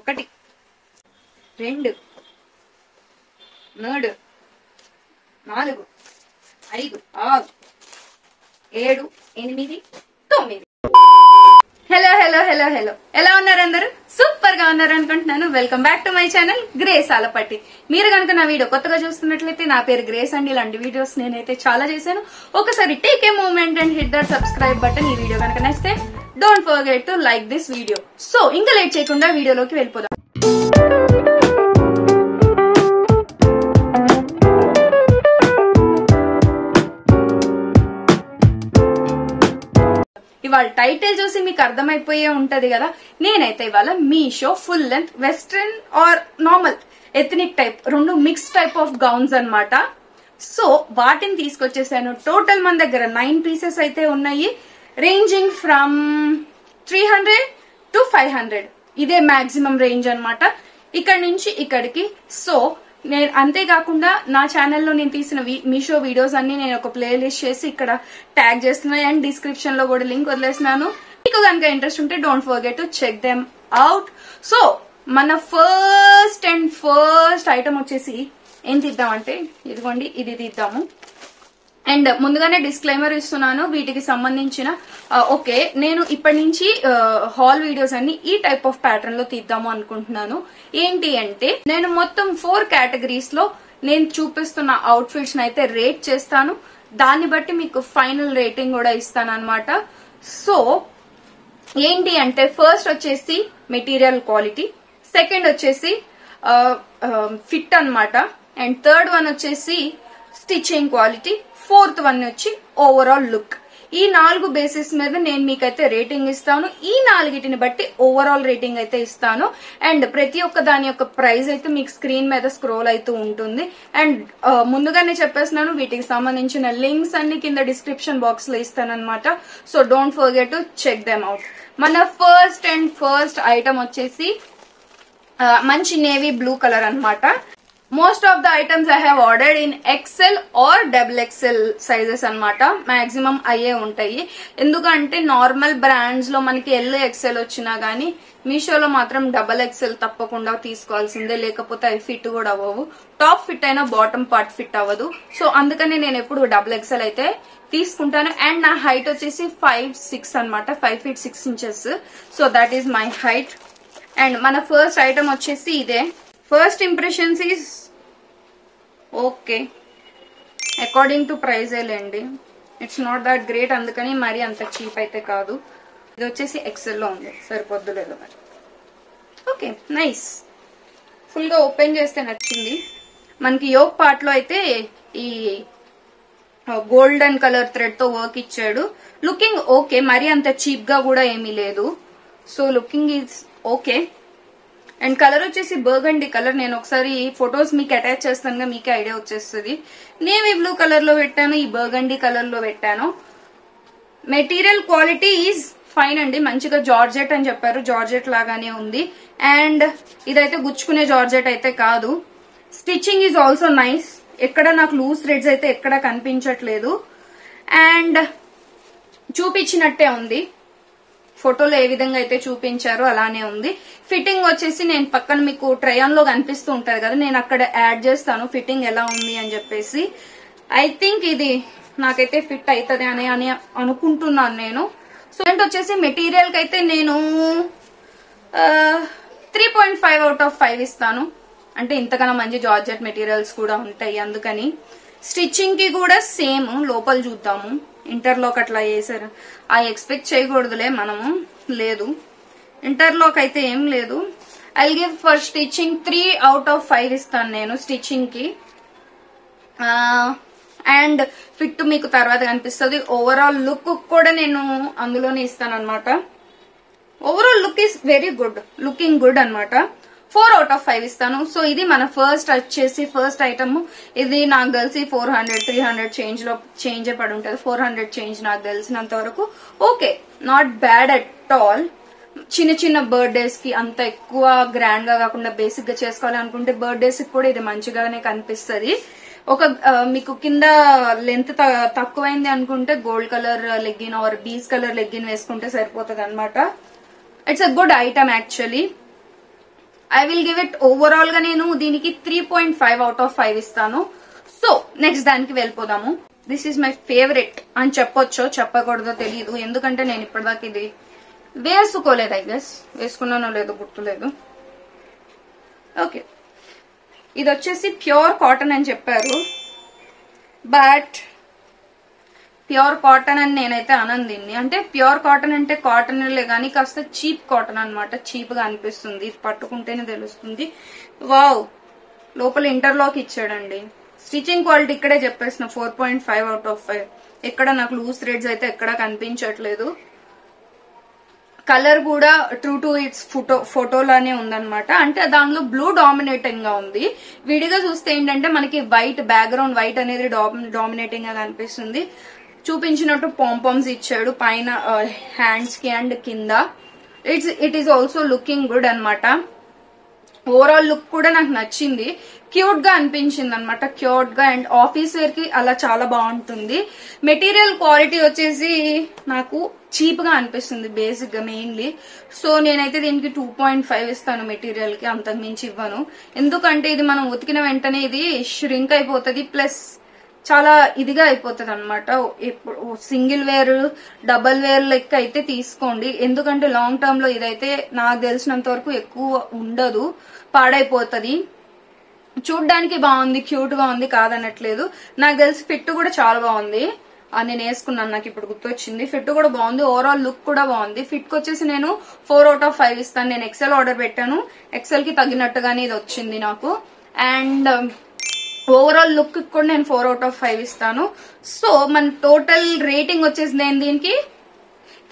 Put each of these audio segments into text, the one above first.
1 2 3 4 5 6 7 8 9. Hello hello hello hello, ఎలా ఉన్నారు అందరూ? సూపర్ గా ఉన్నారు అనుకుంటున్నాను. Welcome back to my channel Grace Alapatti. మీరు కనుక నా వీడియో కొత్తగా చూస్తున్నట్లయితే నా పేరు గ్రేస్ అండి. ఇలాంటి వీడియోస్ నేనైతే చాలా చేశాను. ఒకసారి take a moment and hit that subscribe button. ఈ వీడియో కనుక నచ్చితే don't forget to like this video. So ఇంకా లేట్ చేయకుండా వీడియోలోకి వెళ్ళిపోదాం. ఇవాళ టైటిల్ చూసి మీకు అర్థమైపోయే ఉంటది కదా. నేనైతే ఇవాళ Meesho full length western or normal ethnic type రెండు మిక్స్ టైప్ ఆఫ్ గౌన్స్ అన్నమాట. సో వాటిని తీసుకొచ్చేసాను. టోటల్ మన దగ్గర 9 పీసెస్ అయితే ఉన్నాయి, రేంజింగ్ ఫ్రమ్ 300 to 500. ఇదే మాక్సిమం రేంజ్ అన్నమాట ఇక్కడ నుంచి ఇక్కడికి. సో నేను అంతేకాకుండా నా ఛానల్లో నేను తీసిన మీషో వీడియోస్ అన్ని నేను ఒక ప్లేలిస్ట్ చేసి ఇక్కడ ట్యాగ్ చేస్తున్నాను అండ్ డిస్క్రిప్షన్ లో కూడా లింక్ వదిలేస్తున్నాను. మీకు కనుక ఇంట్రెస్ట్ ఉంటే don't forget to check them out. So మన ఫస్ట్ ఐటమ్ వచ్చేసి ఏం తీద్దామంటే ఇదిగోండి, ఇది తీద్దాము. అండ్ ముందుగానే డిస్క్లైమర్ ఇస్తున్నాను వీటికి సంబంధించిన. ఓకే, నేను ఇప్పటి నుంచి హాల్ వీడియోస్ అన్ని ఈ టైప్ ఆఫ్ ప్యాటర్న్ లో తీద్దాము అనుకుంటున్నాను. ఏంటి అంటే నేను మొత్తం 4 కేటగిరీస్ లో నేను చూపిస్తున్న అవుట్ఫిట్స్ అయితే రేట్ చేస్తాను. దాన్ని బట్టి మీకు ఫైనల్ రేటింగ్ కూడా ఇస్తాను అనమాట. సో ఏంటి అంటే ఫస్ట్ వచ్చేసి మెటీరియల్ క్వాలిటీ, సెకండ్ వచ్చేసి ఫిట్ అన్నమాట, అండ్ థర్డ్ వన్ వచ్చేసి స్టిచ్చింగ్ క్వాలిటీ, ఫోర్త్ వన్ వచ్చి ఓవరాల్ లుక్. ఈ 4 బేసిస్ మీద నేను మీకైతే రేటింగ్ ఇస్తాను. ఈ 4టిని బట్టి ఓవరాల్ రేటింగ్ అయితే ఇస్తాను. అండ్ ప్రతి ఒక్క దాని యొక్క ప్రైస్ అయితే మీకు స్క్రీన్ మీద స్క్రోల్ అవుతూ ఉంటుంది. అండ్ ముందుగానే చెప్పేస్తున్నాను వీటికి సంబంధించిన లింక్స్ అన్ని కింద డిస్క్రిప్షన్ బాక్స్ లో ఇస్తాను అనమాట. So don't forget to check them out. మన ఫస్ట్ ఐటమ్ వచ్చేసి మంచి నేవీ బ్లూ కలర్ అన్నమాట. Most of the items I have ordered in XL or XXL sizes అన్నమాట. మాక్సిమం అయ్యే ఉంటాయి. ఎందుకంటే నార్మల్ బ్రాండ్స్ లో మనకి XL వచ్చినా గానీ మీషోలో మాత్రం XXL తప్పకుండా తీసుకోవాల్సిందే, లేకపోతే అవి ఫిట్ కూడా అవ్వవు. టాప్ ఫిట్ అయినా బాటమ్ పార్ట్ ఫిట్ అవ్వదు. సో అందుకని నేను ఎప్పుడు XXL అయితే తీసుకుంటాను. అండ్ నా హైట్ వచ్చేసి 5'6" అనమాట, 5 feet 6 inches. So that is my height. And మన ఫస్ట్ ఐటమ్ వచ్చేసి ఇదే. First impressions is okay, according to price లేండి. ఇట్స్ నాట్ దట్ గ్రేట్, అందుకని మరి అంత చీప్ అయితే కాదు. ఇది వచ్చేసి XL లో ఉంది, సరిపోద్దు లేదు మరి. Okay, nice. ఫుల్ గా ఓపెన్ చేస్తే నచ్చింది. మనకి యోక్ పార్ట్ లో అయితే ఈ గోల్డెన్ కలర్ థ్రెడ్ తో వర్క్ ఇచ్చాడు. లుకింగ్ ఓకే, మరి అంత చీప్ గా కూడా ఏమీ లేదు. So looking is okay. And colour వచ్చేసి బర్గండీ కలర్. నేను ఒకసారి ఫొటోస్ మీకు అటాచ్ చేస్తానుగా మీకే ఐడియా వచ్చేస్తుంది. నేవీ బ్లూ కలర్ లో పెట్టాను, ఈ బర్గండీ కలర్ లో పెట్టాను. మెటీరియల్ క్వాలిటీ ఈజ్ ఫైన్ అండి, మంచిగా జార్జెట్ అని చెప్పారు, జార్జెట్ లాగానే ఉంది. అండ్ ఇదైతే గుచ్చుకునే జార్జెట్ అయితే కాదు. Stitching is also nice. ఎక్కడ నాకు లూజ్ థ్రెడ్స్ అయితే ఎక్కడ కనిపించట్లేదు. అండ్ చూపించినట్టే ఉంది, ఫోటోలో ఏ విధంగా అయితే చూపించారో అలానే ఉంది. ఫిట్టింగ్ వచ్చేసి నేను పక్కన మీకు ట్రయాన్ లో కనిపిస్తూ ఉంటారు కదా, నేను అక్కడ యాడ్ చేస్తాను ఫిట్టింగ్ ఎలా ఉంది అని చెప్పేసి. ఐ థింక్ ఇది నాకైతే ఫిట్ అవుతుంది అని అనుకుంటున్నాను నేను. సో వచ్చేసి మెటీరియల్ కి అయితే నేను 3.5 out of 5 ఇస్తాను. అంటే ఇంతకన్నా మంచి జార్జెట్ మెటీరియల్స్ కూడా ఉంటాయి అందుకని. స్టిచ్చింగ్ కి కూడా సేమ్. లోపల చూద్దాము, ఇంటర్లాక్ అట్లా చేశారు. ఆ ఎక్స్పెక్ట్ చేయకూడదులే మనము, లేదు ఇంటర్లాక్ అయితే ఏం లేదు. I give for stitching 3 out of 5 ఇస్తాను నేను స్టిచ్చింగ్ కి. అండ్ ఫిట్ మీకు తర్వాత కనిపిస్తుంది. ఓవరాల్ లుక్ కూడా నేను అందులోనే ఇస్తాను అనమాట. Overall look is very good, looking good అనమాట. 4 out of 5 ఇస్తాను. సో ఇది మన ఫస్ట్ వచ్చేసి ఫస్ట్ ఐటమ్. ఇది నాకు తెలిసి 400-300 చేంజ్ పడి ఉంటుంది. 400 చేంజ్ నాకు తెలిసినంత వరకు. Okay, not bad at all. చిన్న బర్త్డేస్ కి అంత ఎక్కువ గ్రాండ్ గా కాకుండా బేసిక్ గా చేసుకోవాలి అనుకుంటే బర్త్డేస్ కి కూడా ఇది మంచిగానే కనిపిస్తుంది. ఒక మీకు కింద లెంత్ తక్కువైంది అనుకుంటే గోల్డ్ కలర్ లెగ్గిన్ ఆర్ బీస్ కలర్ లెగ్గిన్ వేసుకుంటే సరిపోతుంది అనమాట. It's a good item actually. I will give it overall గా నేను దీనికి 3.5 అవుట్ ఆఫ్ 5 ఇస్తాను. సో నెక్స్ట్ దానికి వెళ్ళిపోదాము. దిస్ ఈజ్ మై ఫేవరెట్ అని చెప్పొచ్చో చెప్పకూడదో తెలియదు, ఎందుకంటే నేను ఇప్పటిదాకా ఇది వేసుకోలేదు. ఐ గెస్ వేసుకున్నానో లేదో గుర్తులేదు. ఓకే, ఇది వచ్చేసి ప్యూర్ కాటన్ అని చెప్పారు, బట్ ప్యూర్ కాటన్ అని నేనైతే అనను దీన్ని. అంటే ప్యూర్ కాటన్ అంటే కాటన్లే కానీ కాస్త చీప్ కాటన్ అనమాట. చీప్ గా అనిపిస్తుంది, ఇది పట్టుకుంటేనే తెలుస్తుంది. వావ్, లోపల ఇంటర్లాక్ ఇచ్చాడండి. స్టిచింగ్ క్వాలిటీ ఇక్కడే చెప్పేసిన 4.5 అవుట్ ఆఫ్ 5. ఎక్కడ నాకు లూజ్ థ్రెడ్స్ అయితే ఎక్కడ కనిపించట్లేదు. కలర్ కూడా ట్రూ టు ఇట్స్ ఫోటోలానే ఉందన్నమాట. అంటే దానిలో బ్లూ డామినేటింగ్ గా ఉంది. విడిగా చూస్తే ఏంటంటే మనకి వైట్ బ్యాక్గ్రౌండ్, వైట్ అనేది డామినేటింగ్ గా కనిపిస్తుంది. చూపించినట్టు పాంపామ్స్ ఇచ్చాడు పైన హ్యాండ్స్ కి అండ్ కింద. It is also looking good అనమాట. ఓవరాల్ లుక్ కూడా నాకు నచ్చింది, క్యూట్ గా అనిపించింది అనమాట. క్యూట్ గా అండ్ ఆఫీస్ వేర్ కి అలా చాలా బాగుంటుంది. మెటీరియల్ క్వాలిటీ వచ్చేసి నాకు చీప్ గా అనిపిస్తుంది బేసిక్ గా మెయిన్లీ. సో నేనైతే దీనికి 2.5 ఇస్తాను మెటీరియల్ కి, అంతకు మించి ఇవ్వను. ఎందుకంటే ఇది మనం ఉతికిన వెంటనే ఇది ష్రింక్ అయిపోతుంది, ప్లస్ చాలా ఇదిగా అయిపోతుంది అనమాట. సింగిల్ వేర్ డబల్ వేర్ లెక్క అయితే తీసుకోండి, ఎందుకంటే లాంగ్ టర్మ్ లో ఇదైతే నాకు తెలిసినంత వరకు ఎక్కువ ఉండదు, పాడైపోతుంది. చూడ్డానికి బాగుంది, క్యూట్ గా ఉంది, కాదనట్లేదు. నాకు తెలిసి ఫిట్ కూడా చాలా బాగుంది. నేను వేసుకున్నాను, నాకు ఇప్పుడు గుర్తొచ్చింది. ఫిట్ కూడా బాగుంది, ఓవరాల్ లుక్ కూడా బాగుంది. ఫిట్ కి వచ్చేసి నేను 4 అవుట్ ఆఫ్ 5 ఇస్తాను. నేను ఎక్సెల్ ఆర్డర్ పెట్టాను, ఎక్సెల్ కి తగినట్టుగానే ఇది వచ్చింది నాకు. అండ్ ఓవరాల్ లుక్ కూడా నేను 4 అవుట్ ఆఫ్ 5 ఇస్తాను. సో మన టోటల్ రేటింగ్ వచ్చేసి నేను దీనికి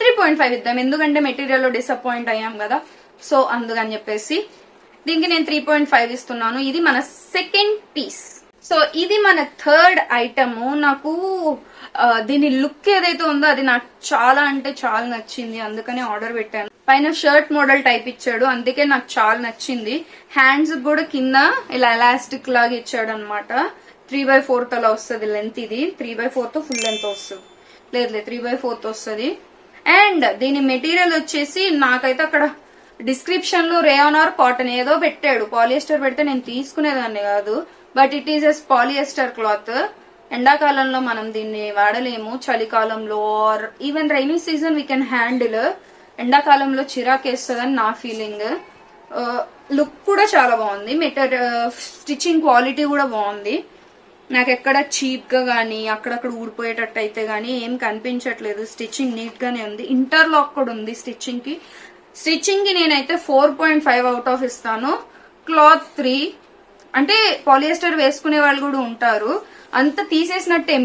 3.5 ఇద్దాం, ఎందుకంటే మెటీరియల్ లో డిసప్పాయింట్ అయ్యాం కదా. సో అందుకని చెప్పేసి దీనికి నేను 3.5 ఇస్తున్నాను. ఇది మన సెకండ్ పీస్. సో ఇది మన థర్డ్ ఐటమ్. నాకు దీని లుక్ ఏదైతే ఉందో అది నాకు చాలా అంటే చాలా నచ్చింది, అందుకనే ఆర్డర్ పెట్టాను. పైన షర్ట్ మోడల్ టైప్ ఇచ్చాడు, అందుకే నాకు చాలా నచ్చింది. హ్యాండ్స్ కూడా కింద ఇలా ఎలాస్టిక్ లాగా ఇచ్చాడు అనమాట. 3/4 అలా వస్తుంది లెంత్. ఇది 3/4 తో ఫుల్ లెంత్ వస్తుంది, లేదు 3/4 వస్తుంది. అండ్ దీని మెటీరియల్ వచ్చేసి నాకైతే అక్కడ డిస్క్రిప్షన్ లో రేయాన్ ఆర్ కాటన్ ఏదో పెట్టాడు. పాలియస్టర్ పెడితే నేను తీసుకునేదాన్ని కాదు, but it is as polyester cloth. ఎండాకాలంలో మనం దీన్ని వాడలేము, చలికాలంలో or even rainy season we can handle. ఎండాకాలంలో చిరాకేస్తుందని నా ఫీలింగ్. లుక్ కూడా చాలా బాగుంది, స్టిచ్చింగ్ క్వాలిటీ కూడా బాగుంది. నాకు ఎక్కడ చీప్ గా గానీ అక్కడక్కడ ఊడిపోయేటట్టు అయితే గానీ ఏం కనిపించట్లేదు. స్టిచ్చింగ్ నీట్ గానే ఉంది, ఇంటర్లాక్ కూడా ఉంది స్టిచ్చింగ్ కి. స్టిచ్చింగ్ కి నేనైతే 4.5 అవుట్ ఆఫ్ ఇస్తాను. క్లాత్ 3, అంటే పాలియస్టర్ వేసుకునే వాళ్ళు కూడా ఉంటారు, అంత తీసేసినట్టేం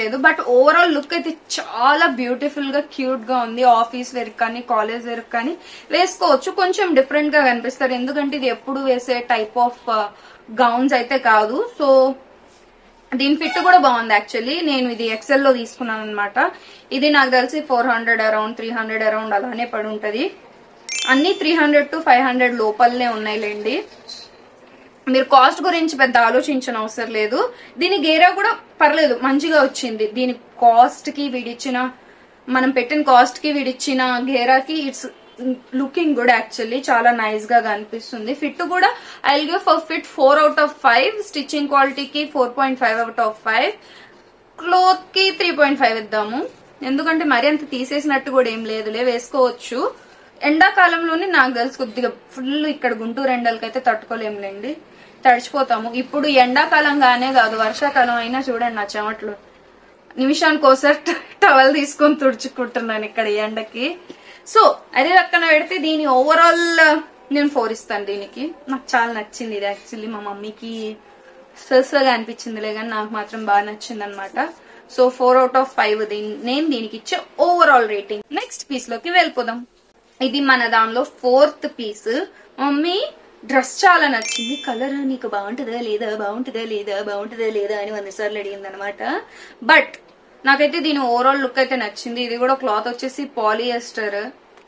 లేదు, బట్ ఓవరాల్ లుక్ అయితే చాలా బ్యూటిఫుల్ గా క్యూట్ గా ఉంది. ఆఫీస్ వేర్ కానీ కాలేజ్ వేర్ కానీ వేసుకోవచ్చు, కొంచెం డిఫరెంట్ గా కనిపిస్తారు, ఎందుకంటే ఇది ఎప్పుడు వేసే టైప్ ఆఫ్ గౌన్స్ అయితే కాదు. సో దీని ఫిట్ కూడా బాగుంది. యాక్చువల్లీ నేను ఇది ఎక్సెల్ లో తీసుకున్నాను అనమాట. ఇది నాకు తెలిసి 400 అరౌండ్ 300 అరౌండ్ అలానే పడి ఉంటది. అన్ని 300 to 500 లోపలనే ఉన్నాయిలేండి. మీరు కాస్ట్ గురించి పెద్ద ఆలోచించిన అవసరం లేదు. దీని గేరా కూడా పర్లేదు, మంచిగా వచ్చింది. దీని కాస్ట్ కి వీడిచ్చిన, మనం పెట్టిన కాస్ట్ కి వీడిచ్చిన గేరాకి ఇట్స్ లుకింగ్ గుడ్. యాక్చువల్లీ చాలా నైస్ గా కనిపిస్తుంది. ఫిట్ కూడా I will give for fit 4 out of 5. Stitching క్వాలిటీకి 4.5 అవుట్ ఆఫ్ 5. క్లోత్ కి 3.5 ఇద్దాము, ఎందుకంటే మరి అంత తీసేసినట్టు కూడా ఏం లేదులే, వేసుకోవచ్చు. ఎండాకాలంలోనే నాకు తెలిసి కొద్దిగా ఫుల్ ఇక్కడ గుంటూరు ఎండలకైతే తట్టుకోలేంలేండి, తడిచిపోతాము. ఇప్పుడు ఎండాకాలంగానే కాదు, వర్షాకాలం అయినా చూడండి నా చెమట్లు. నిమిషానికి ఒకసారి టవల్ తీసుకొని తుడుచుకుంటున్నాను ఇక్కడ ఎండకి. సో అదే పక్కన పెడితే దీని ఓవరాల్ నేను 4 ఇస్తాను. దీనికి నాకు చాలా నచ్చింది. ఇది యాక్చువల్లీ మా మమ్మీకి సరసగా అనిపించిందిలే కానీ నాకు మాత్రం బాగా నచ్చింది అనమాట. సో 4 అవుట్ ఆఫ్ 5 నేను దీనికి ఇచ్చే ఓవరాల్ రేటింగ్. నెక్స్ట్ పీస్ లోకి వెళ్ళిపోదాం. ఇది మన దానిలో 4th పీస్. మమ్మీ డ్రెస్ చాలా నచ్చింది, కలర్ నీకు బాగుంటుందా లేదా అని 100 సార్లు అడిగింది అనమాట. బట్ నాకైతే దీని ఓవరాల్ లుక్ అయితే నచ్చింది. ఇది కూడా క్లాత్ వచ్చేసి polyester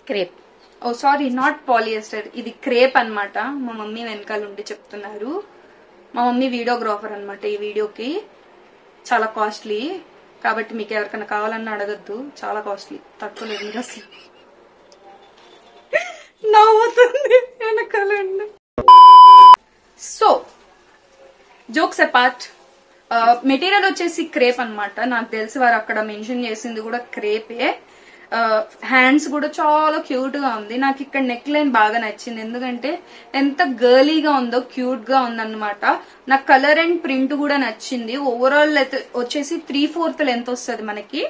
crepe, oh sorry not polyester, ఇది క్రేప్ అనమాట. మా మమ్మీ వెనకాల ఉండి చెప్తున్నారు. మా మమ్మీ వీడియోగ్రాఫర్ అనమాట. ఈ వీడియోకి చాలా కాస్ట్లీ, కాబట్టి మీకు ఎవరికైనా కావాలన్నా అడగద్దు, చాలా కాస్ట్లీ, తక్కువ లేదు మీరు అసలు. జోక్స్ అపార్ట్, మెటీరియల్ వచ్చేసి క్రేప్ అన్నమాట. నాకు తెలిసి వారు అక్కడ మెన్షన్ చేసింది కూడా క్రేపే. హ్యాండ్స్ కూడా చాలా క్యూట్ గా ఉంది. నాకు ఇక్కడ నెక్ లైన్ బాగా నచ్చింది, ఎందుకంటే ఎంత గర్లీగా ఉందో, క్యూట్ గా ఉందన్నమాట. నాకు కలర్ అండ్ ప్రింట్ కూడా నచ్చింది. ఓవరాల్ వచ్చేసి 3/4 లెంత్ వస్తుంది మనకి,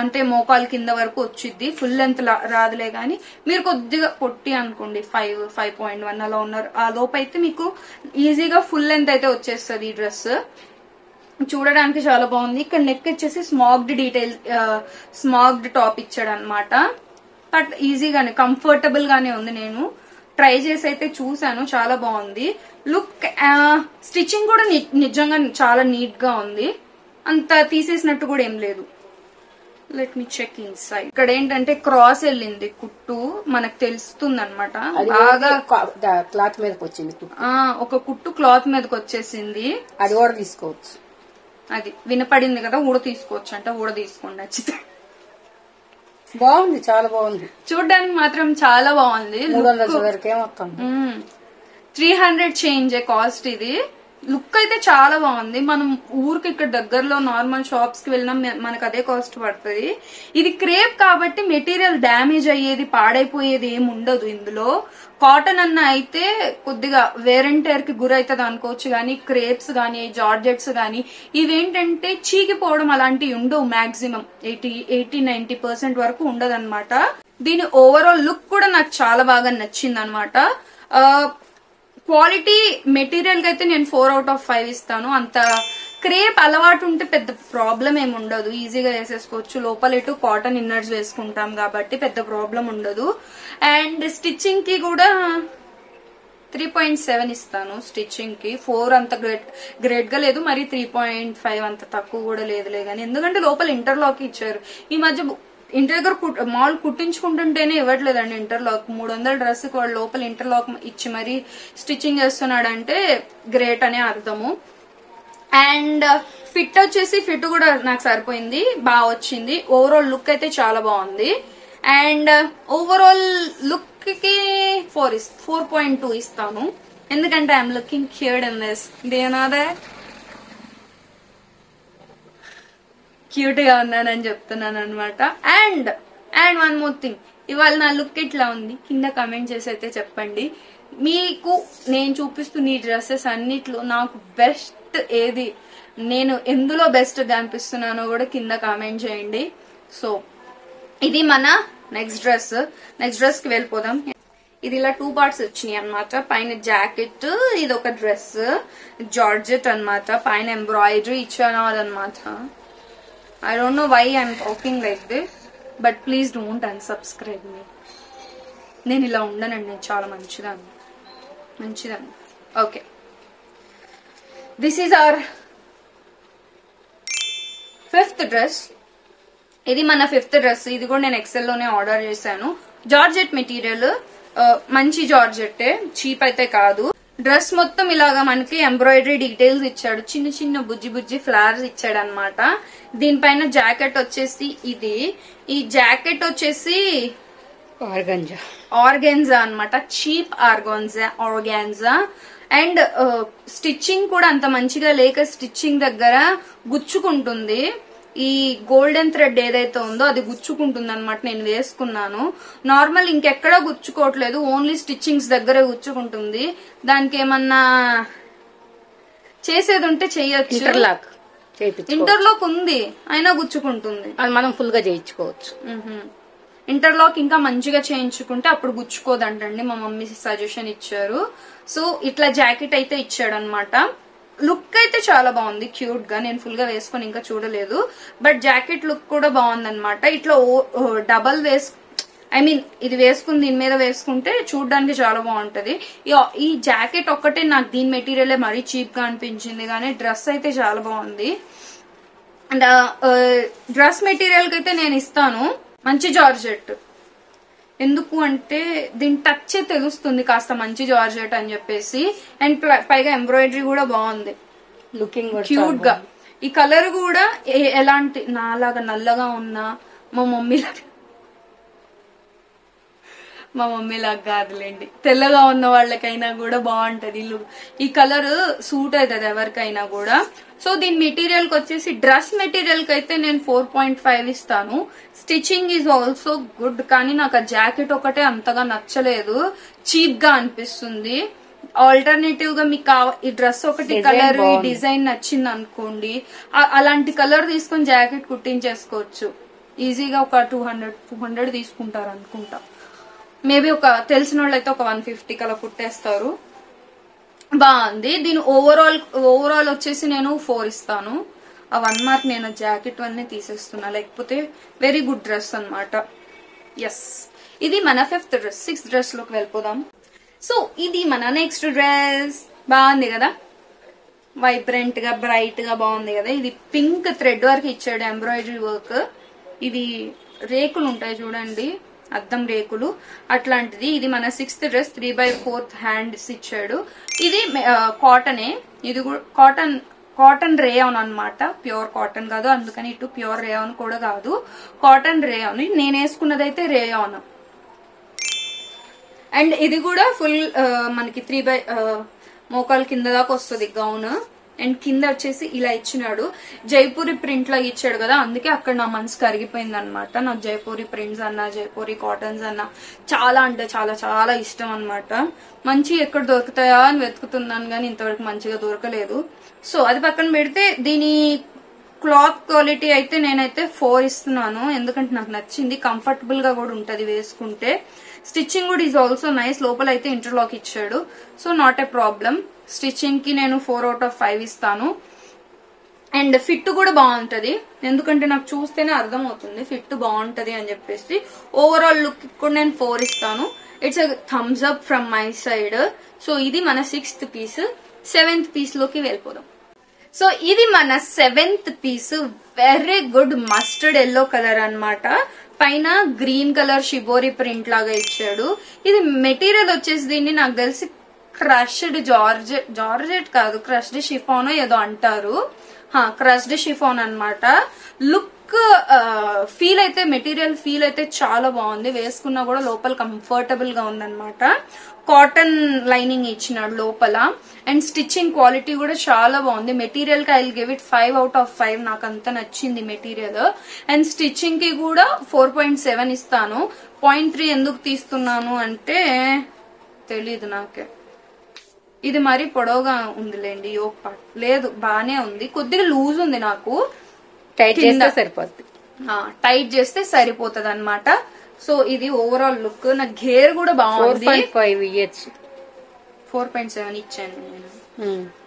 అంటే మోకాలు కింద వరకు వచ్చింది. ఫుల్ లెంత్ రాదులే గానీ, మీరు కొద్దిగా పొట్టి అనుకోండి 5.1 అలా ఉన్నారు, ఆ లోపు అయితే మీకు ఈజీగా ఫుల్ లెంత్ అయితే వచ్చేస్తుంది ఈ డ్రెస్. చూడడానికి చాలా బాగుంది. ఇక్కడ నెక్ వచ్చేసి స్మాగ్డ్ డీటెయిల్, స్మాగ్డ్ టాప్ ఇచ్చాడు అనమాట. బట్ ఈజీగానే కంఫర్టబుల్ గానే ఉంది. నేను ట్రై చేసి అయితే చూసాను, చాలా బాగుంది లుక్. స్టిచ్చింగ్ కూడా నిజంగా చాలా నీట్ గా ఉంది, అంత తీసేసినట్టు కూడా ఏం లేదు. Let me check inside. ఇక్కడ ఏంటంటే క్రాస్ వెళ్ళింది కుట్టు, మనకు తెలుస్తుంది అనమాట. బాగా క్లాత్ మీదకి వచ్చింది, ఒక కుట్టు క్లాత్ మీదకి వచ్చేసింది. అది కూడా తీసుకోవచ్చు. అది వినపడింది కదా, ఊడ తీసుకోవచ్చు అంటే ఊడ తీసుకోండి నచ్చితే. బాగుంది, చాలా బాగుంది. చూడడానికి మాత్రం చాలా బాగుంది. 300 చేంజ్ కాస్ట్ ఇది. లుక్ అయితే చాలా బాగుంది. మనం ఊరికి ఇక్కడ దగ్గరలో నార్మల్ షాప్స్ కి వెళ్ళినా మనకు అదే కాస్ట్ పడుతుంది. ఇది క్రేప్ కాబట్టి మెటీరియల్ డ్యామేజ్ అయ్యేది, పాడైపోయేది ఏమి ఉండదు ఇందులో. కాటన్ అన్న అయితే కొద్దిగా వేర్ అండ్ టేర్ కి గురైతుంది అనుకోవచ్చు, కానీ క్రేప్స్ గానీ జార్జెట్స్ గానీ ఇవేంటంటే చీకిపోవడం అలాంటివి ఉండవు. మాక్సిమం 80-90% వరకు ఉండదు అనమాట. దీని ఓవరాల్ లుక్ కూడా నాకు చాలా బాగా నచ్చింది అనమాట. క్వాలిటీ మెటీరియల్ కి అయితే నేను 4/5 ఇస్తాను. అంత క్రేప్ అలవాటు ఉంటే పెద్ద ప్రాబ్లం ఏమి ఉండదు, ఈజీగా వేసేసుకోవచ్చు. లోపల ఇటు కాటన్ ఇన్నర్స్ వేసుకుంటాం కాబట్టి పెద్ద ప్రాబ్లం ఉండదు. అండ్ స్టిచ్చింగ్ కి కూడా 3.7 ఇస్తాను. స్టిచ్చింగ్ కి 4 అంత గ్రేట్ గా లేదు, మరి 3.5 అంత తక్కువ కూడా లేదులే గానీ, ఎందుకంటే లోపల ఇంటర్లాక్ ఇచ్చారు. ఈ మధ్య ఇంటి దగ్గర మాల్ కుట్టించుకుంటుంటేనే ఇవ్వట్లేదండి ఇంటర్లాక్. 300 డ్రెస్ కి వాడు లోపల ఇంటర్లాక్ ఇచ్చి మరీ స్టిచ్చింగ్ చేస్తున్నాడంటే గ్రేట్ అనే అర్థము. అండ్ ఫిట్ వచ్చేసి ఫిట్ కూడా నాకు సరిపోయింది, బాగా వచ్చింది. ఓవరాల్ లుక్ అయితే చాలా బాగుంది. అండ్ ఓవరాల్ లుక్ కి 4.2 ఇస్తాను, ఎందుకంటే I'm looking cute in this. Do you know that? Cute గా ఉన్నానని చెప్తున్నాను అనమాట. అండ్ వన్ మోర్ థింగ్, ఇవాళ నా లుక్ ఎట్లా ఉంది కింద కమెంట్ చేసి అయితే చెప్పండి. మీకు నేను చూపిస్తున్న ఈ డ్రెస్సెస్ అన్నిట్లో నాకు బెస్ట్ ఏది, నేను ఎందులో బెస్ట్ గా అనిపిస్తున్నానో కూడా కింద కామెంట్ చేయండి. సో ఇది మన నెక్స్ట్ డ్రెస్ కి వెళ్ళిపోదాం. ఇది ఇలా 2 పార్ట్స్ వచ్చినాయి అనమాట. పైన జాకెట్, ఇది ఒక డ్రెస్ జార్జెట్ అనమాట. పైన ఎంబ్రాయిడరీ ఇచ్చాను అదనమాట. I don't know why I'm talking like this, but please don't unsubscribe me. నేను ఇలా ఉండనండి, నేను చాలా మంచిదాన్ని. Okay, this is our 5th dress. ఇది మన 5th డ్రెస్. ఇది కూడా నేను ఎక్సెల్ లోనే ఆర్డర్ చేశాను. జార్జెట్ మెటీరియల్, మంచి జార్జెట్టే, చీప్ అయితే కాదు. డ్రెస్ మొత్తం ఇలాగా మనకి ఎంబ్రాయిడరీ డీటెయిల్స్ ఇచ్చాడు, చిన్న చిన్న బుజ్జి ఫ్లవర్స్ ఇచ్చాడు అనమాట. దీనిపైన జాకెట్ వచ్చేసి ఇది, ఈ జాకెట్ వచ్చేసి ఆర్గాన్జా అనమాట, చీప్ ఆర్గాన్జా. అండ్ స్టిచ్చింగ్ కూడా అంత మంచిగా లేక స్టిచ్చింగ్ దగ్గర గుచ్చుకుంటుంది. ఈ గోల్డెన్ థ్రెడ్ ఏదైతే ఉందో అది గుచ్చుకుంటుంది అనమాట. నేను వేసుకున్నాను, నార్మల్ ఇంకెక్కడా గుచ్చుకోవట్లేదు, ఓన్లీ స్టిచ్చింగ్స్ దగ్గరే గుచ్చుకుంటుంది. దానికి ఏమన్నా చేసేది ఉంటే చెయ్యొచ్చు. ఇంటర్లాక్ ఉంది అయినా గుచ్చుకుంటుంది, అది మనం ఫుల్ గా చేయించుకోవచ్చు. ఇంటర్లాక్ ఇంకా మంచిగా చేయించుకుంటే అప్పుడు గుచ్చుకోదంటండి, మా మమ్మీ సజెషన్ ఇచ్చారు. సో ఇట్లా జాకెట్ అయితే ఇచ్చాడు అనమాట. లుక్ అయితే చాలా బాగుంది, క్యూట్ గా. నేను ఫుల్ గా వేసుకొని ఇంకా చూడలేదు, బట్ జాకెట్ లుక్ కూడా బాగుంది అనమాట. ఇట్లా డబల్ ఇది వేసుకుని దీని మీద వేసుకుంటే చూడడానికి చాలా బాగుంటది. ఈ జాకెట్ ఒక్కటే నాకు దీని మెటీరియల్ మరీ చీప్ గా అనిపించింది, కానీ డ్రెస్ అయితే చాలా బాగుంది. అండ్ డ్రెస్ మెటీరియల్ కి అయితే నేను ఇస్తాను మంచి జార్జెట్. ఎందుకు అంటే దీని టచ్ తెలుస్తుంది కాస్త మంచి జార్జెట్ అని చెప్పేసి. అండ్ పైగా ఎంబ్రాయిడరీ కూడా బాగుంది, లుకింగ్ క్యూట్ గా. ఈ కలర్ కూడా ఎలాంటి నాలాగా నల్లగా ఉన్నా మా మమ్మీ మా మమ్మీ లాగా కాదులేండి, తెల్లగా ఉన్న వాళ్ళకైనా కూడా బాగుంటది. ఈ కలర్ సూట్ అవుతుంది ఎవరికైనా కూడా. సో దీని మెటీరియల్ కి వచ్చేసి డ్రెస్ మెటీరియల్ కి అయితే నేను 4.5 ఇస్తాను. స్టిచ్చింగ్ ఈజ్ ఆల్సో గుడ్, కానీ నాకు ఆ జాకెట్ ఒకటే అంతగా నచ్చలేదు, చీప్ గా అనిపిస్తుంది. ఆల్టర్నేటివ్ గా మీకు ఈ డ్రెస్ ఒకటి కలర్ ఈ డిజైన్ నచ్చింది అనుకోండి, అలాంటి కలర్ తీసుకొని జాకెట్ కుట్టించేసుకోవచ్చు ఈజీగా. ఒక 200 తీసుకుంటారు అనుకుంటా. మేబీ ఒక తెలిసిన వాళ్ళు అయితే ఒక 150 అలా కుట్టేస్తారు. బాగుంది. దీని ఓవరాల్ వచ్చేసి నేను 4 ఇస్తాను. ఆ 1 మార్క్ నేను జాకెట్ అన్నీ తీసేస్తున్నా, లేకపోతే వెరీ గుడ్ డ్రెస్ అన్నమాట. ఎస్, ఇది మన 5th డ్రెస్. 6th డ్రెస్ లోకి వెళ్ళిపోదాం. సో ఇది మన నెక్స్ట్ డ్రెస్. బాగుంది కదా, వైబ్రెంట్ గా బ్రైట్ గా బాగుంది కదా. ఇది పింక్ థ్రెడ్ వర్క్ ఇచ్చాడు, ఎంబ్రాయిడరీ వర్క్. ఇది రేకులు ఉంటాయి చూడండి, అద్దం రేకులు అట్లాంటిది. ఇది మన 6th డ్రెస్. 3/4 హ్యాండ్స్ ఇచ్చాడు. ఇది కాటనే, ఇది కాటన్ రేయాన్ అన్నమాట, ప్యూర్ కాటన్ కాదు, అందుకని ఇటు ప్యూర్ రేయాన్ కూడా కాదు, కాటన్ రేయాన్. నేను వేసుకున్నది అయితే రేయాన్. అండ్ ఇది కూడా ఫుల్ మనకి 3 మోకాలు కింద దాకా వస్తుంది గౌన్. అండ్ కింద వచ్చేసి ఇలా ఇచ్చినాడు, జైపూరి ప్రింట్ లాగా ఇచ్చాడు కదా, అందుకే అక్కడ నా మనసు కరిగిపోయింది అనమాట. నాకు జైపూరి ప్రింట్స్ అన్నా జైపూరి కాటన్స్ అన్నా చాలా అంటే చాలా చాలా ఇష్టం అనమాట. మంచి ఎక్కడ దొరుకుతాయా అని వెతుకుతున్నాను కానీ ఇంతవరకు మంచిగా దొరకలేదు. సో అది పక్కన పెడితే దీని క్లాత్ క్వాలిటీ అయితే నేనైతే 4 ఇస్తున్నాను, ఎందుకంటే నాకు నచ్చింది, కంఫర్టబుల్ గా కూడా ఉంటది వేసుకుంటే. స్టిచ్చింగ్ కూడా ఈజ్ ఆల్సో నైస్. లోపల అయితే ఇంటర్లాక్ ఇచ్చాడు, so not a problem. Stitching కి నేను 4/5 ఇస్తాను. అండ్ ఫిట్ కూడా బాగుంటది, ఎందుకంటే నాకు చూస్తేనే అర్థం అవుతుంది ఫిట్ బాగుంటది అని చెప్పేసి. ఓవరాల్ లుక్ కూడా నేను 4 ఇస్తాను. It's a Thums up from my side. So ఇది మన 6th పీస్. 7th పీస్ లోకి వెళ్ళిపోదాం. సో ఇది మన 7th piece. Very good mustard yellow colour అన్నమాట. పైన గ్రీన్ కలర్ షిబోరి ప్రింట్ లాగా ఇచ్చాడు. ఇది మెటీరియల్ వచ్చేసి దీన్ని నాకు తెలిసి క్రష్డ్ జార్జెట్ కాదు, క్రష్డ్ షిఫాన్ ఏదో అంటారు. క్రష్డ్ షిఫాన్ అన్నమాట. లుక్ ఫీల్ అయితే, మెటీరియల్ ఫీల్ అయితే చాలా బాగుంది, వేసుకున్నా కూడా లోపల కంఫర్టబుల్ గా ఉందన్నమాట. కాటన్ లైనింగ్ ఇచ్చినాడు లోపల. అండ్ స్టిచ్చింగ్ క్వాలిటీ కూడా చాలా బాగుంది. మెటీరియల్ కి ఐ విల్ గివ్ ఇట్ 5/5. నాకు అంత నచ్చింది మెటీరియల్. అండ్ స్టిచ్చింగ్ కి కూడా 4.7 ఇస్తాను. 0.3 ఎందుకు తీస్తున్నాను అంటే తెలీదు నాకే. ఇది మరి పొడవుగా ఉందిలేండి, యోక్ పార్ట్ లేదు, బానే ఉంది, కొద్దిగా లూజ్ ఉంది. నాకు టైట్ చేస్తే సరిపోద్ది, టైట్ చేస్తే సరిపోతుంది అనమాట. సో ఇది ఓవరాల్ లుక్. నా గేర్ కూడా బాగుంది. 4.5 ఇయ్యచ్చు. 4.7 ఇచ్చాను నేను.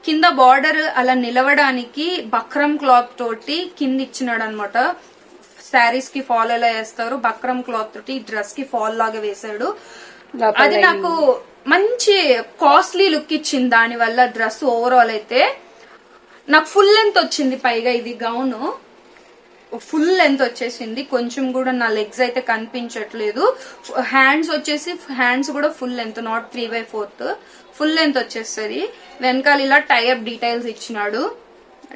కింద బార్డర్ అలా నిలవడానికి బక్రం క్లాత్ తోటి కింద ఇచ్చినాడు అనమాట. శారీస్ కి ఫాల్ ఎలా వేస్తారు, బక్రం క్లాత్ తోటి డ్రెస్ కి ఫాల్ లాగా వేసాడు. అది నాకు మంచి కాస్ట్లీ లుక్ ఇచ్చింది. దాని వల్ల డ్రెస్ ఓవరాల్ అయితే నాకు ఫుల్ లెంత్ వచ్చింది. పైగా ఇది గౌన్ ఫుల్ లెంత్ వచ్చేసింది, కొంచెం కూడా నా లెగ్స్ అయితే కనిపించట్లేదు. హ్యాండ్స్ కూడా full length, not 3/4, full length వచ్చేస్తుంది. వెనకాల ఇలా టైఅప్ డీటెయిల్స్ ఇచ్చినాడు,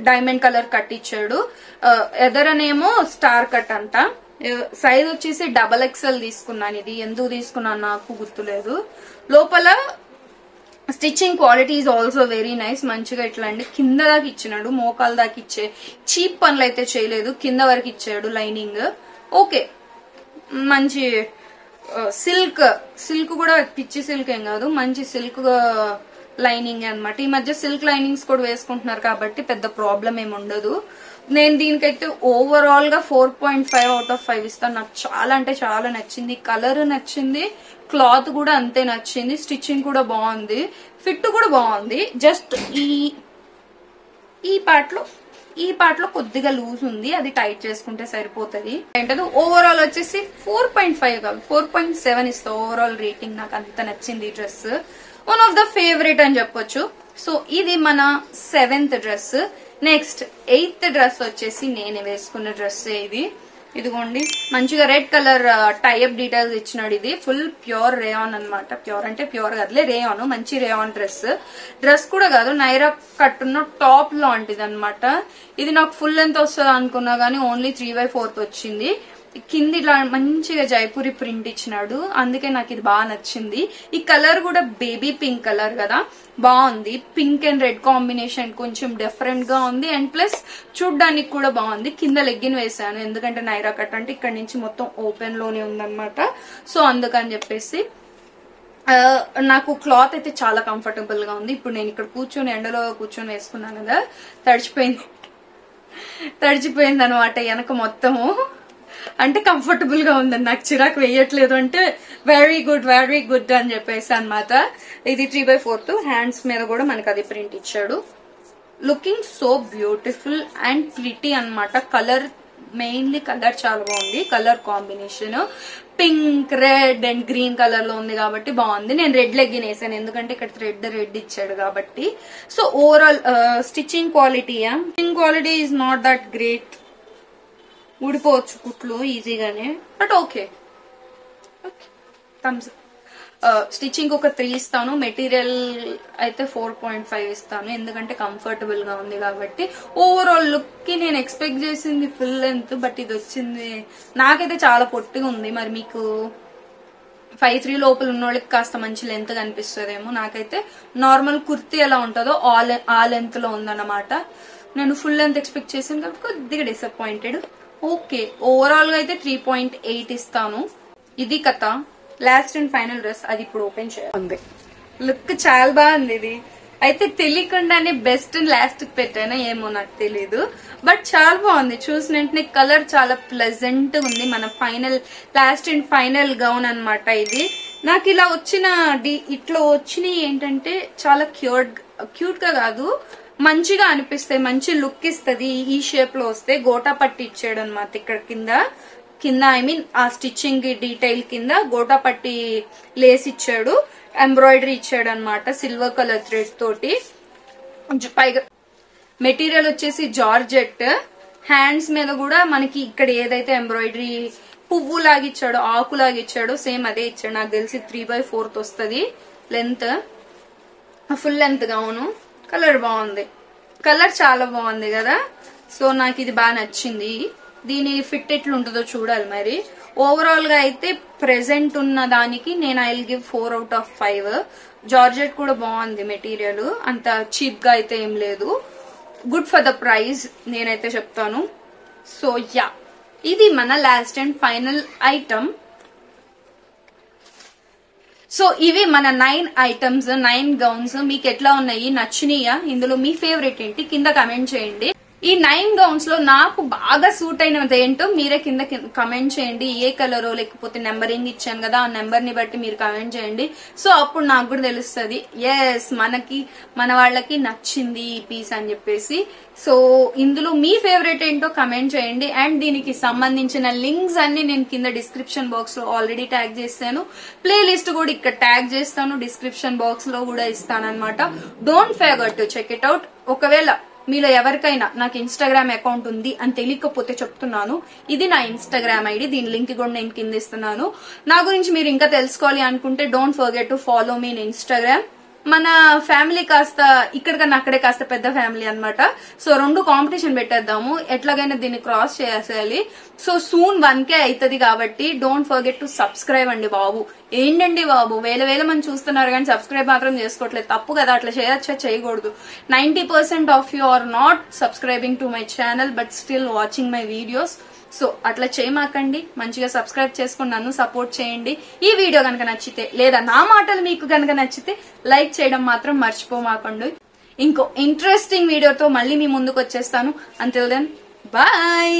డైమండ్ కలర్ కట్ ఇచ్చాడు. ఎదరనేమో స్టార్ కట్ అంట. సైజ్ వచ్చేసి XXL తీసుకున్నాను. ఇది ఎందుకు తీసుకున్నాను నాకు గుర్తులేదు. లోపల stitching quality is also very nice. మంచిగా ఇట్లా అండి కింద దాకా ఇచ్చినాడు, మోకాల దాకా ఇచ్చే చీప్ పనులు అయితే చేయలేదు, కింద వరకు ఇచ్చాడు లైనింగ్. ఓకే, మంచి సిల్క్ కూడా పిచ్చి సిల్క్ ఏం కాదు, మంచి సిల్క్ లైనింగ్ అన్నమాట. ఈ మధ్య సిల్క్ లైనింగ్స్ కూడా వేసుకుంటున్నారు కాబట్టి పెద్ద ప్రాబ్లం ఏమి ఉండదు. నేను దీనికైతే ఓవరాల్ గా 4.5/5 ఇస్తాను. నాకు చాలా అంటే చాలా నచ్చింది, కలర్ నచ్చింది, క్లాత్ కూడా అంతే నచ్చింది, స్టిచ్చింగ్ కూడా బాగుంది, ఫిట్ కూడా బాగుంది. జస్ట్ ఈ పార్ట్ లో కొద్దిగా లూజ్ ఉంది, అది టైట్ చేసుకుంటే సరిపోతుంది. ఏంటది ఓవరాల్ వచ్చేసి 4.5 కాదు 4.7 ఇస్తా. ఓవరాల్ రేటింగ్ నాకు అంత నచ్చింది ఈ dress. One of the favourite అని చెప్పొచ్చు. సో ఇది మన 7th dress. Next 8th dress వచ్చేసి నేను వేసుకున్న డ్రెస్ ఇది. ఇదిగోండి మంచిగా రెడ్ కలర్ టైఅప్ డీటెయిల్స్ ఇచ్చినాడు. ఇది ఫుల్ ప్యూర్ రేయాన్ అన్నమాట. ప్యూర్ అంటే ప్యూర్ కాదులే, రేయాన్, మంచి రేయాన్ డ్రెస్ కూడా కాదు, నైరా కట్టున్న టాప్ లాంటిది అనమాట. ఇది నాకు ఫుల్ లెంత్ వస్తుంది అనుకున్నా గానీ ఓన్లీ 3/4 వచ్చింది. కింద ఇట్లా మంచిగా జైపూరి ప్రింట్ ఇచ్చినాడు, అందుకే నాకు ఇది బాగా నచ్చింది. ఈ కలర్ కూడా బేబీ పింక్ కలర్ కదా, బాగుంది. పింక్ అండ్ రెడ్ కాంబినేషన్ కొంచెం డిఫరెంట్ గా ఉంది అండ్ ప్లస్ చూడ్డానికి కూడా బాగుంది. కింద లెగ్గిన్ వేసాను ఎందుకంటే నైరా కట్ అంటే ఇక్కడ నుంచి మొత్తం ఓపెన్ లోనే ఉందన్నమాట. సో అందుకని చెప్పేసి నాకు క్లాత్ అయితే చాలా కంఫర్టబుల్ గా ఉంది. ఇప్పుడు నేను ఇక్కడ కూర్చొని ఎండలో కూర్చొని వేసుకున్నాను కదా, తడిచిపోయింది అనమాట వెనక మొత్తము. అంటే కంఫర్టబుల్ గా ఉందండి, నాకు చిరాకు వేయట్లేదు. అంటే వెరీ గుడ్ అని చెప్పేసి అనమాట. ఇది 3/4 హ్యాండ్స్ మీద కూడా మనకు అది ప్రింట్ ఇచ్చాడు. Looking so beautiful and pretty అనమాట. కలర్ మెయిన్లీ కలర్ చాలా బాగుంది. Colour combination pink, red and green colour లో ఉంది కాబట్టి బాగుంది. నేను రెడ్ లెగ్గిన్ వేసాను ఎందుకంటే ఇక్కడ రెడ్ ఇచ్చాడు కాబట్టి. So overall stitching quality is not that great. ఊడిపోవచ్చు కుట్లు ఈజీగానే, బట్ ఓకే. థమ్స్ స్టిచ్చింగ్ ఒక 3 ఇస్తాను. మెటీరియల్ అయితే 4.5 ఇస్తాను ఎందుకంటే కంఫర్టబుల్ గా ఉంది కాబట్టి. ఓవరాల్ లుక్ కి నేను ఎక్స్పెక్ట్ చేసింది ఫుల్ లెంత్, బట్ ఇది వచ్చింది నాకైతే చాలా పొట్టిగా ఉంది. మరి మీకు 5'3" లోపల ఉన్న వాళ్ళకి కాస్త మంచి లెంత్ కనిపిస్తుందేమో. నాకైతే నార్మల్ కుర్తీ ఎలా ఉంటుందో ఆ లెంత్ లో ఉందన్నమాట. నేను ఫుల్ లెంత్ ఎక్స్పెక్ట్ చేసాను కాబట్టి కొద్దిగా డిసప్పాయింటెడ్. ఓకే, ఓవరాల్ గా అయితే 3.8 ఇస్తాను. ఇది కథ. లాస్ట్ అండ్ ఫైనల్ డ్రెస్, అది ఇప్పుడు ఓపెన్ చేయాలి. లుక్ చాలా బాగుంది. ఇది అయితే తెలియకుండానే బెస్ట్ అండ్ లాస్ట్ పెట్టానా ఏమో నాకు తెలీదు, బట్ చాలా బాగుంది. చూసిన వెంటనే కలర్ చాలా ప్లెజెంట్ ఉంది. మన లాస్ట్ అండ్ ఫైనల్ గౌన్ అనమాట ఇది. నాకు ఇలా ఇట్లా వచ్చినాయి ఏంటంటే చాలా క్యూట్ గా కాదు, మంచిగా అనిపిస్తాయి, మంచి లుక్ ఇస్తుంది. ఈ షేప్ లో వస్తే గోటా పట్టి ఇచ్చాడు అనమాట. ఇక్కడ కింద ఐ మీన్ ఆ స్టిచ్చింగ్ డీటెయిల్ కింద గోటా పట్టి లేస్ ఇచ్చాడు, ఎంబ్రాయిడరీ ఇచ్చాడు అనమాట సిల్వర్ కలర్ థ్రెడ్ తోటి. పైగా మెటీరియల్ వచ్చేసి జార్జెట్. హ్యాండ్స్ మీద కూడా మనకి ఇక్కడ ఏదైతే ఎంబ్రాయిడరీ పువ్వు లాగిచ్చాడో, ఆకు లాగిచ్చాడో సేమ్ అదే ఇచ్చాడు. నాకు తెలిసి 3/4 వస్తుంది length, full length gown. Colour బాగుంది, కలర్ చాలా బాగుంది కదా. సో నాకు ఇది బాగా నచ్చింది. దీని ఫిట్ ఎట్లుంటుందో చూడాలి మరి. ఓవరాల్ గా అయితే ప్రెసెంట్ ఉన్న దానికి నేను I will give 4 out of 5. Georgette కూడా బాగుంది మెటీరియల్, అంత చీప్ గా అయితే ఏం లేదు. గుడ్ ఫర్ ద ప్రైస్ నేనైతే చెప్తాను. సో యా, ఇది మన last and final item. So ఇవి మన 9 ఐటమ్స్, 9 గౌన్స్. మీకు ఎట్లా ఉన్నాయి, నచ్చినాయా? ఇందులో మీ ఫేవరెట్ ఏంటి కింద కమెంట్ చేయండి. ఈ 9 గౌన్స్ లో నాకు బాగా సూట్ అయినది ఏంటో మీరే కింద కమెంట్ చేయండి. ఏ కలరో లేకపోతే నెంబరింగ్ ఇచ్చాను కదా, ఆ నెంబర్ ని బట్టి మీరు కమెంట్ చేయండి. సో అప్పుడు నాకు కూడా తెలుస్తుంది ఎస్ మన వాళ్ళకి నచ్చింది ఈ పీస్ అని చెప్పేసి. సో ఇందులో మీ ఫేవరెట్ ఏంటో కమెంట్ చేయండి. అండ్ దీనికి సంబంధించిన లింక్స్ అన్ని నేను కింద డిస్క్రిప్షన్ బాక్స్ లో ఆల్రెడీ ట్యాగ్ చేస్తాను. ప్లేలిస్ట్ కూడా ఇక్కడ ట్యాగ్ చేస్తాను, డిస్క్రిప్షన్ బాక్స్ లో కూడా ఇస్తాను అనమాట. Don't forget to check it out. ఒకవేళ మీలో ఎవరికైనా నాకు ఇన్స్టాగ్రామ్ అకౌంట్ ఉంది అని తెలియకపోతే చెప్తున్నాను, ఇది నా ఇన్స్టాగ్రామ్ ఐడి. దీని లింక్ కూడా నేను కింద ఇస్తున్నాను. నా గురించి మీరు ఇంకా తెలుసుకోవాలి అనుకుంటే don't forget to follow me in Instagram. మన ఫ్యామిలీ కాస్త ఇక్కడికన్నా అక్కడే కాస్త పెద్ద ఫ్యామిలీ అనమాట. సో 2 కాంపిటీషన్ పెట్టేద్దాము, ఎట్లాగైనా దీన్ని క్రాస్ చేసేయాలి. సో సూన్ 1K అవుతుంది కాబట్టి డోంట్ ఫర్గెట్ టు సబ్స్క్రైబ్ అండి బాబు. ఏంటండి బాబు, వేల మంది చూస్తున్నారు కానీ సబ్స్క్రైబ్ మాత్రం చేసుకోవట్లేదు. తప్పు కదా, అట్లా చేయకూడదు. 90% of you are not subscribing to my channel but still watching my videos. So అట్లా చేయమాకండి, మంచిగా సబ్స్క్రైబ్ చేసుకుని నన్ను సపోర్ట్ చేయండి. ఈ వీడియో కనుక నచ్చితే లేదా నా మాటలు మీకు కనుక నచ్చితే లైక్ చేయడం మాత్రం మర్చిపోమాకండి. ఇంకో ఇంట్రెస్టింగ్ వీడియోతో మళ్ళీ మీ ముందుకు వచ్చేస్తాను. Until then bye.